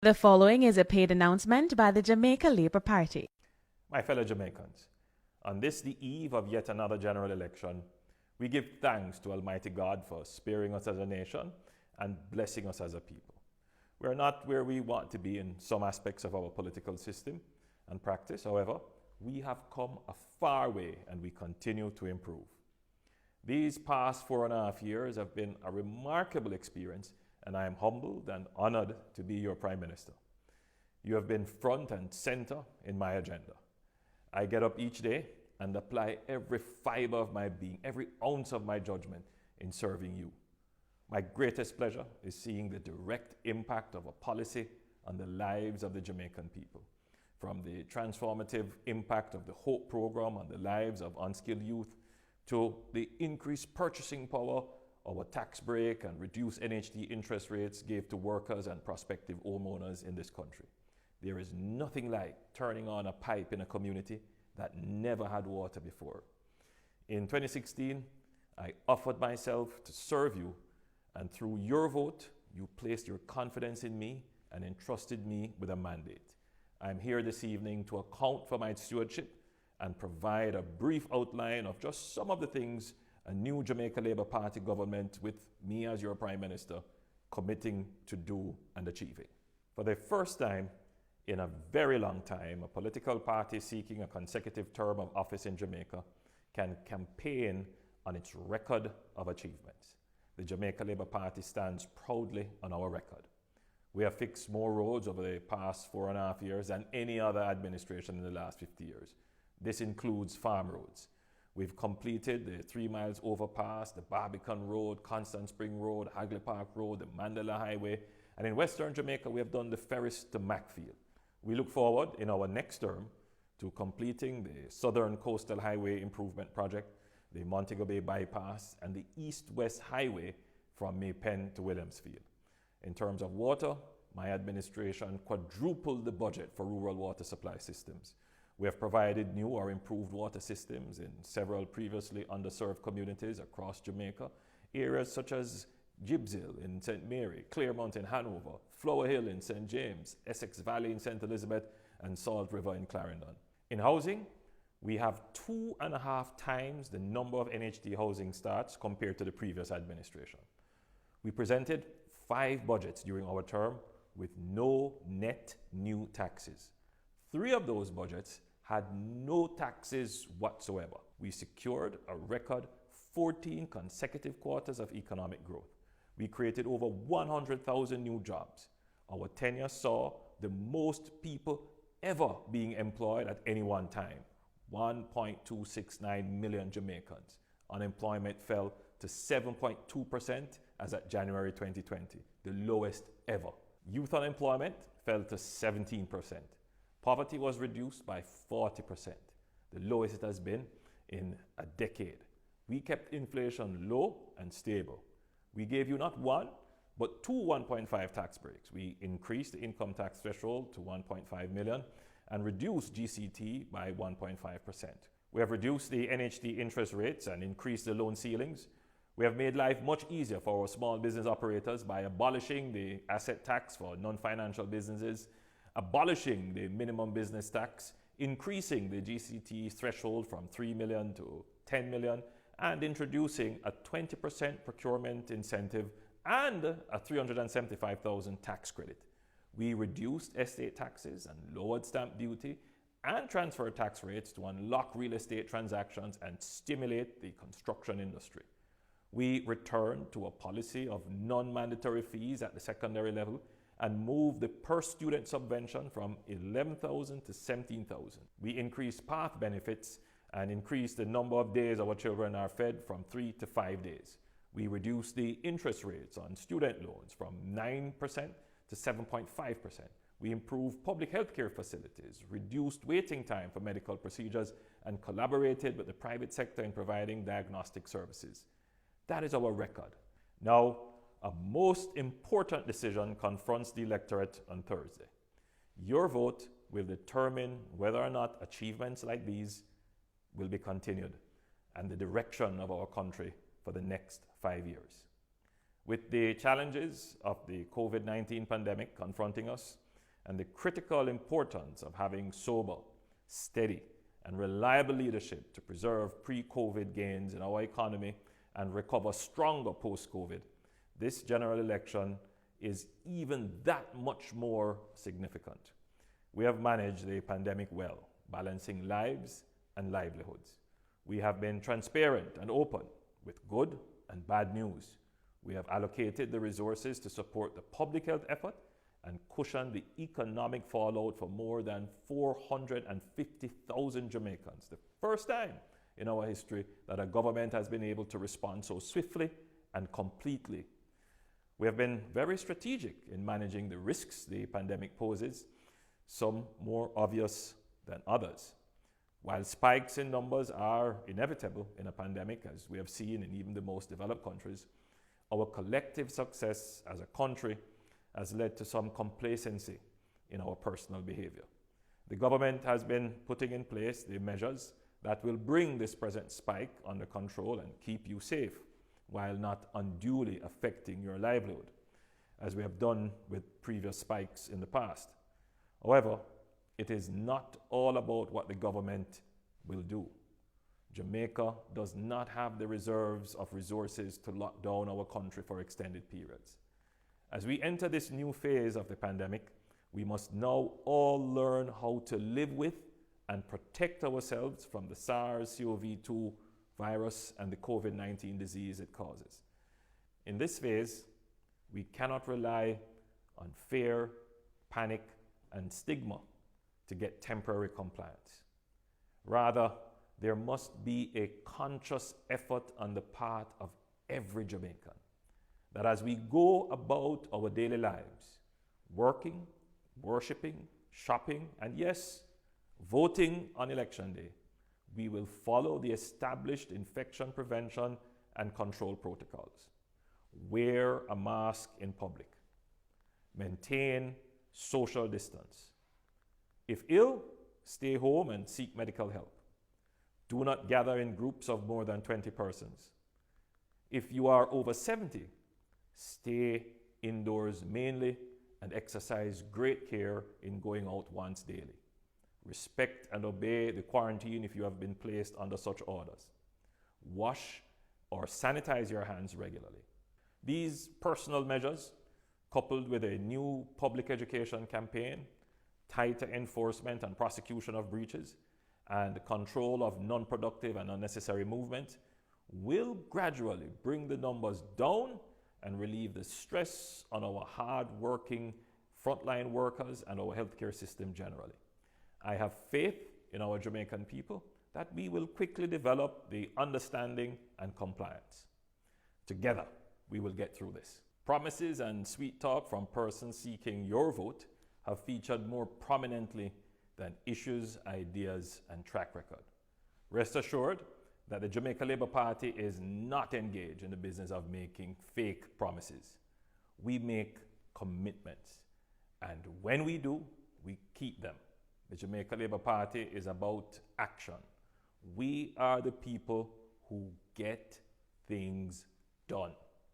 The following is a paid announcement by the Jamaica Labour Party. My fellow Jamaicans, on this, the eve of yet another general election, we give thanks to Almighty God for sparing us as a nation and blessing us as a people. We're not where we want to be in some aspects of our political system and practice. However, we have come a far way and we continue to improve. These past 4.5 years have been a remarkable experience, and I am humbled and honored to be your Prime Minister. You have been front and center in my agenda. I get up each day and apply every fiber of my being, every ounce of my judgment in serving you. My greatest pleasure is seeing the direct impact of a policy on the lives of the Jamaican people. From the transformative impact of the HOPE program on the lives of unskilled youth, to the increased purchasing power our tax break and reduced NHT interest rates gave to workers and prospective homeowners in this country. There is nothing like turning on a pipe in a community that never had water before. In 2016, I offered myself to serve you, and through your vote, you placed your confidence in me and entrusted me with a mandate. I'm here this evening to account for my stewardship and provide a brief outline of just some of the things a new Jamaica Labour Party government, with me as your Prime Minister, committing to do and achieving. For the first time in a very long time, a political party seeking a consecutive term of office in Jamaica can campaign on its record of achievements. The Jamaica Labour Party stands proudly on our record. We have fixed more roads over the past 4.5 years than any other administration in the last 50 years. This includes farm roads. We've completed the 3 miles overpass, the Barbican Road, Constant Spring Road, Hagley Park Road, the Mandela Highway, and in Western Jamaica we have done the ferries to Macfield. We look forward in our next term to completing the Southern Coastal Highway Improvement Project, the Montego Bay Bypass, and the East-West Highway from Maypen to Williamsfield. In terms of water, my administration quadrupled the budget for rural water supply systems. We have provided new or improved water systems in several previously underserved communities across Jamaica, areas such as Gibbs Hill in St. Mary, Claremont in Hanover, Flower Hill in St. James, Essex Valley in St. Elizabeth, and Salt River in Clarendon. In housing, we have 2.5 times the number of NHT housing starts compared to the previous administration. We presented 5 budgets during our term with no net new taxes. 3 of those budgets had no taxes whatsoever. We secured a record 14 consecutive quarters of economic growth. We created over 100,000 new jobs. Our tenure saw the most people ever being employed at any one time, 1.269 million Jamaicans. Unemployment fell to 7.2% as at January 2020, the lowest ever. Youth unemployment fell to 17%. Poverty was reduced by 40%, the lowest it has been in a decade. We kept inflation low and stable. We gave you not one, but 2 1.5 tax breaks. We increased the income tax threshold to 1.5 million and reduced GCT by 1.5%. We have reduced the NHT interest rates and increased the loan ceilings. We have made life much easier for our small business operators by abolishing the asset tax for non-financial businesses, abolishing the minimum business tax, increasing the GCT threshold from 3 million to 10 million, and introducing a 20% procurement incentive and a 375,000 tax credit. We reduced estate taxes and lowered stamp duty and transfer tax rates to unlock real estate transactions and stimulate the construction industry. We returned to a policy of non-mandatory fees at the secondary level and moved the per-student subvention from 11,000 to 17,000. We increased PATH benefits and increased the number of days our children are fed from 3 to 5 days. We reduced the interest rates on student loans from 9% to 7.5%. We improved public health care facilities, reduced waiting time for medical procedures, and collaborated with the private sector in providing diagnostic services. That is our record. Now, a most important decision confronts the electorate on Thursday. Your vote will determine whether or not achievements like these will be continued and the direction of our country for the next 5 years. With the challenges of the COVID-19 pandemic confronting us, and the critical importance of having sober, steady, and reliable leadership to preserve pre-COVID gains in our economy and recover stronger post-COVID, this general election is even that much more significant. We have managed the pandemic well, balancing lives and livelihoods. We have been transparent and open with good and bad news. We have allocated the resources to support the public health effort and cushion the economic fallout for more than 450,000 Jamaicans. The first time in our history that a government has been able to respond so swiftly and completely. We have been very strategic in managing the risks the pandemic poses, some more obvious than others. While spikes in numbers are inevitable in a pandemic, as we have seen in even the most developed countries, our collective success as a country has led to some complacency in our personal behavior. The government has been putting in place the measures that will bring this present spike under control and keep you safe, while not unduly affecting your livelihood, as we have done with previous spikes in the past. However, it is not all about what the government will do. Jamaica does not have the reserves of resources to lock down our country for extended periods. As we enter this new phase of the pandemic, we must now all learn how to live with and protect ourselves from the SARS-CoV-2 virus and the COVID-19 disease it causes. In this phase, we cannot rely on fear, panic, and stigma to get temporary compliance. Rather, there must be a conscious effort on the part of every Jamaican that as we go about our daily lives, working, worshipping, shopping, and yes, voting on election day, we will follow the established infection prevention and control protocols. Wear a mask in public. Maintain social distance. If ill, stay home and seek medical help. Do not gather in groups of more than 20 persons. If you are over 70, stay indoors mainly and exercise great care in going out once daily. Respect and obey the quarantine if you have been placed under such orders. Wash or sanitize your hands regularly. These personal measures, coupled with a new public education campaign, tighter enforcement and prosecution of breaches, and control of non-productive and unnecessary movement, will gradually bring the numbers down and relieve the stress on our hard-working frontline workers and our healthcare system generally. I have faith in our Jamaican people that we will quickly develop the understanding and compliance. Together, we will get through this. Promises and sweet talk from persons seeking your vote have featured more prominently than issues, ideas, and track record. Rest assured that the Jamaica Labour Party is not engaged in the business of making fake promises. We make commitments, and when we do, we keep them. The Jamaica Labour Party is about action. We are the people who get things done.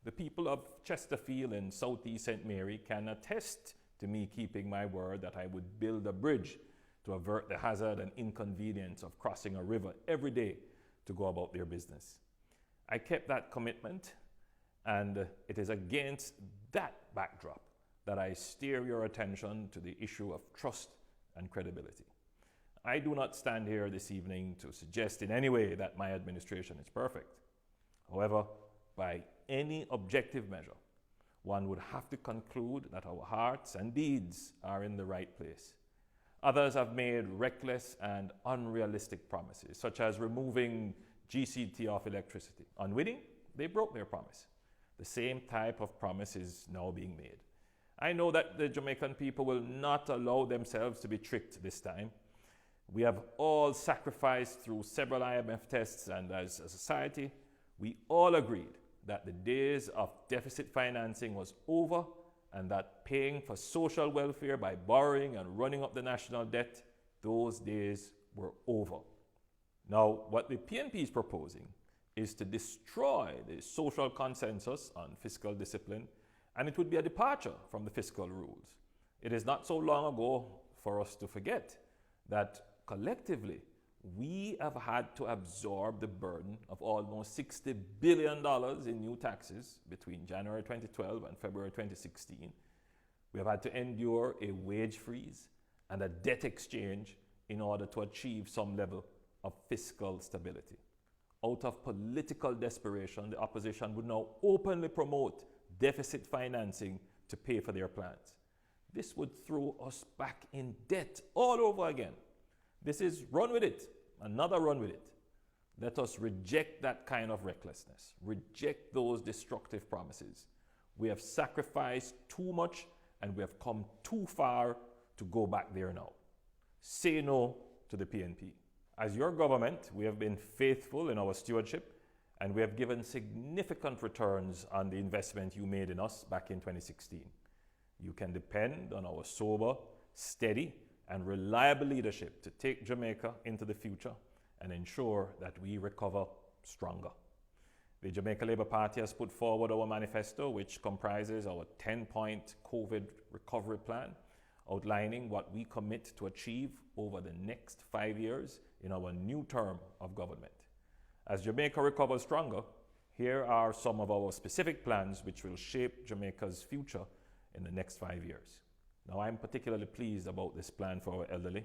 The people of Chesterfield and Southeast St. Mary can attest to me keeping my word that I would build a bridge to avert the hazard and inconvenience of crossing a river every day to go about their business. I kept that commitment, and it is against that backdrop that I steer your attention to the issue of trust and credibility. I do not stand here this evening to suggest in any way that my administration is perfect. However, by any objective measure, one would have to conclude that our hearts and deeds are in the right place. Others have made reckless and unrealistic promises, such as removing GCT off electricity. Unwitting, they broke their promise. The same type of promise is now being made. I know that the Jamaican people will not allow themselves to be tricked this time. We have all sacrificed through several IMF tests, and as a society, we all agreed that the days of deficit financing was over and that paying for social welfare by borrowing and running up the national debt, those days were over. Now, what the PNP is proposing is to destroy the social consensus on fiscal discipline, and it would be a departure from the fiscal rules. It is not so long ago for us to forget that collectively we have had to absorb the burden of almost $60 billion in new taxes between January 2012 and February 2016. We have had to endure a wage freeze and a debt exchange in order to achieve some level of fiscal stability. Out of political desperation, the opposition would now openly promote deficit financing to pay for their plans. This would throw us back in debt all over again. This is run with it, another run with it. Let us reject that kind of recklessness, reject those destructive promises. We have sacrificed too much and we have come too far to go back there now. Say no to the PNP. As your government, we have been faithful in our stewardship and we have given significant returns on the investment you made in us back in 2016. You can depend on our sober, steady, and reliable leadership to take Jamaica into the future and ensure that we recover stronger. The Jamaica Labour Party has put forward our manifesto, which comprises our 10-point COVID recovery plan, outlining what we commit to achieve over the next 5 years in our new term of government. As Jamaica recovers stronger, here are some of our specific plans which will shape Jamaica's future in the next 5 years. Now, I'm particularly pleased about this plan for our elderly.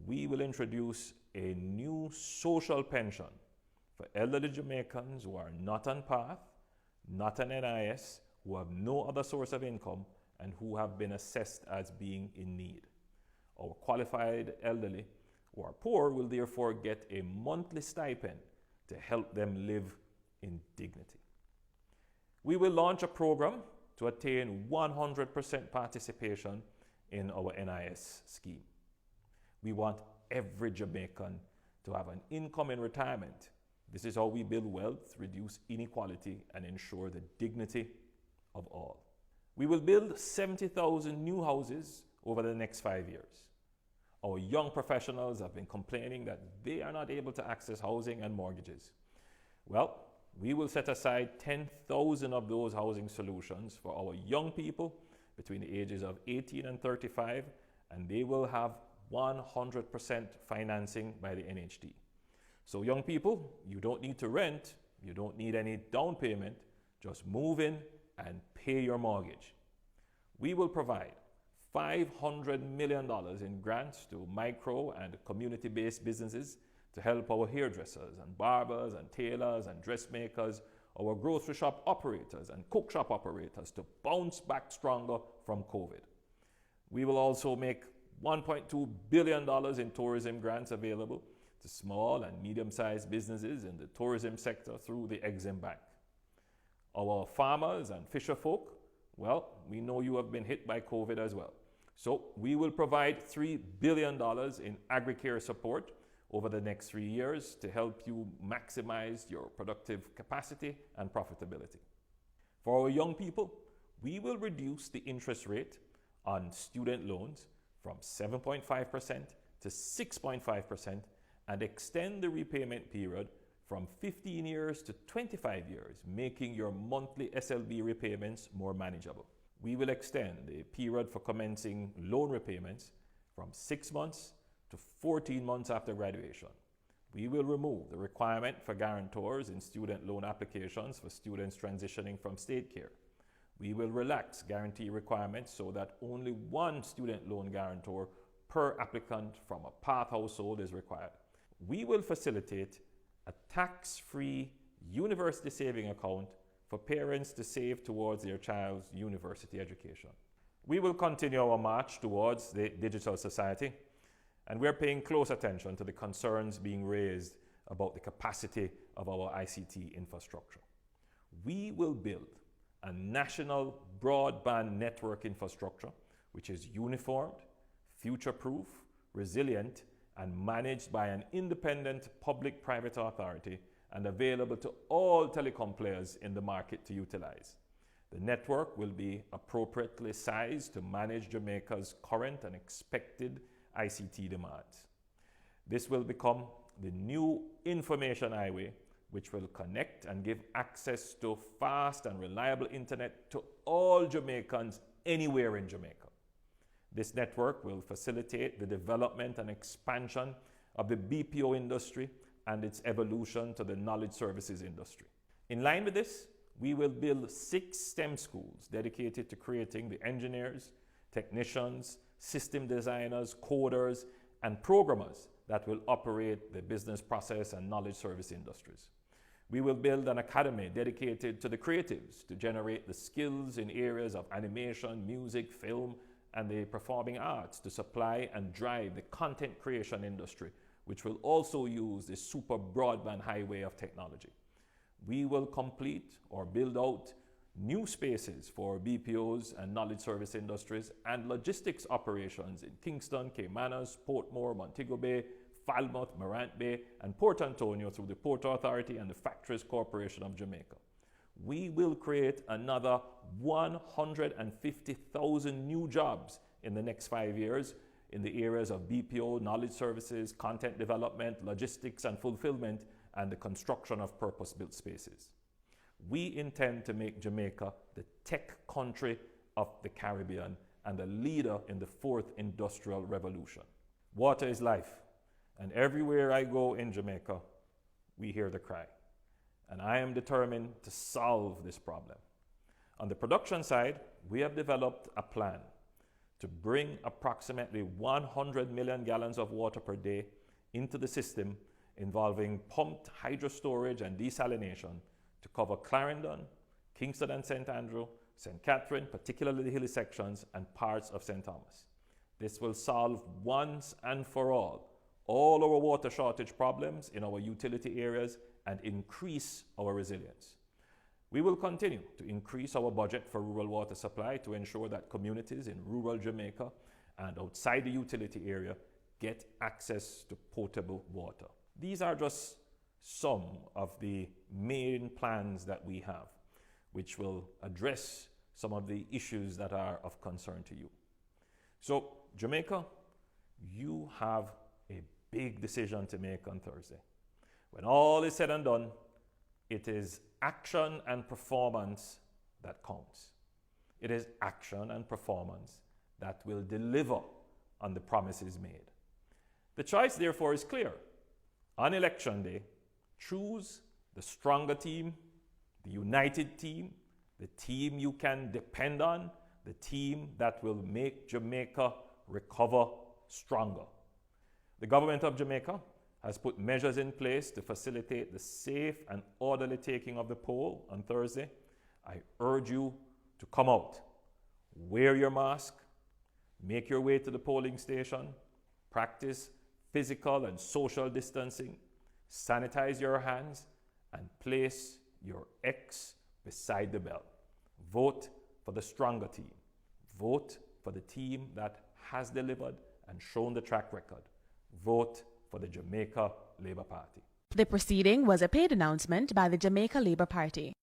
We will introduce a new social pension for elderly Jamaicans who are not on PATH, not on NIS, who have no other source of income, and who have been assessed as being in need. Our qualified elderly who are poor will therefore get a monthly stipend to help them live in dignity. We will launch a program to attain 100% participation in our NIS scheme. We want every Jamaican to have an income in retirement. This is how we build wealth, reduce inequality, and ensure the dignity of all. We will build 70,000 new houses over the next 5 years. Our young professionals have been complaining that they are not able to access housing and mortgages. Well, we will set aside 10,000 of those housing solutions for our young people between the ages of 18 and 35, and they will have 100% financing by the NHD. So young people, you don't need to rent, you don't need any down payment, just move in and pay your mortgage. We will provide $500 million in grants to micro and community-based businesses to help our hairdressers and barbers and tailors and dressmakers, our grocery shop operators and cook shop operators to bounce back stronger from COVID. We will also make $1.2 billion in tourism grants available to small and medium-sized businesses in the tourism sector through the Exim Bank. Our farmers and fisher folk, well, we know you have been hit by COVID as well. So we will provide $3 billion in agri-care support over the next 3 years to help you maximize your productive capacity and profitability. For our young people, we will reduce the interest rate on student loans from 7.5% to 6.5% and extend the repayment period from 15 years to 25 years, making your monthly SLB repayments more manageable. We will extend the period for commencing loan repayments from 6 months to 14 months after graduation. We will remove the requirement for guarantors in student loan applications for students transitioning from state care. We will relax guarantee requirements so that only one student loan guarantor per applicant from a PATH household is required. We will facilitate a tax-free university saving account for parents to save towards their child's university education. We will continue our march towards the digital society, and we're paying close attention to the concerns being raised about the capacity of our ICT infrastructure. We will build a national broadband network infrastructure which is uniformed, future-proof, resilient, and managed by an independent public-private authority and available to all telecom players in the market to utilize. The network will be appropriately sized to manage Jamaica's current and expected ICT demands. This will become the new information highway, which will connect and give access to fast and reliable internet to all Jamaicans anywhere in Jamaica. This network will facilitate the development and expansion of the BPO industry and its evolution to the knowledge services industry. In line with this, we will build 6 STEM schools dedicated to creating the engineers, technicians, system designers, coders, and programmers that will operate the business process and knowledge service industries. We will build an academy dedicated to the creatives to generate the skills in areas of animation, music, film, and the performing arts to supply and drive the content creation industry, which will also use the super broadband highway of technology. We will complete or build out new spaces for BPOs and knowledge service industries and logistics operations in Kingston, Caymanas, Portmore, Montego Bay, Falmouth, Morant Bay, and Port Antonio through the Port Authority and the Factories Corporation of Jamaica. We will create another 150,000 new jobs in the next 5 years in the areas of BPO, knowledge services, content development, logistics and fulfillment, and the construction of purpose-built spaces. We intend to make Jamaica the tech country of the Caribbean and a leader in the 4th industrial revolution. Water is life, and everywhere I go in Jamaica, we hear the cry. And I am determined to solve this problem. On the production side, we have developed a plan to bring approximately 100 million gallons of water per day into the system, involving pumped hydro storage and desalination to cover Clarendon, Kingston and St. Andrew, St. Catherine, particularly the hilly sections, and parts of St. Thomas. This will solve once and for all our water shortage problems in our utility areas and increase our resilience. We will continue to increase our budget for rural water supply to ensure that communities in rural Jamaica and outside the utility area get access to potable water. These are just some of the main plans that we have, which will address some of the issues that are of concern to you. So, Jamaica, you have a big decision to make on Thursday. When all is said and done, it is action and performance that counts. It is action and performance that will deliver on the promises made. The choice, therefore, is clear. On election day, choose the stronger team, the united team, the team you can depend on, the team that will make Jamaica recover stronger. The government of Jamaica has put measures in place to facilitate the safe and orderly taking of the poll on Thursday. I urge you to come out, wear your mask, make your way to the polling station, practice physical and social distancing, sanitize your hands, and place your X beside the bell. Vote for the stronger team. Vote for the team that has delivered and shown the track record. Vote for the Jamaica Labour Party. The proceeding was a paid announcement by the Jamaica Labour Party.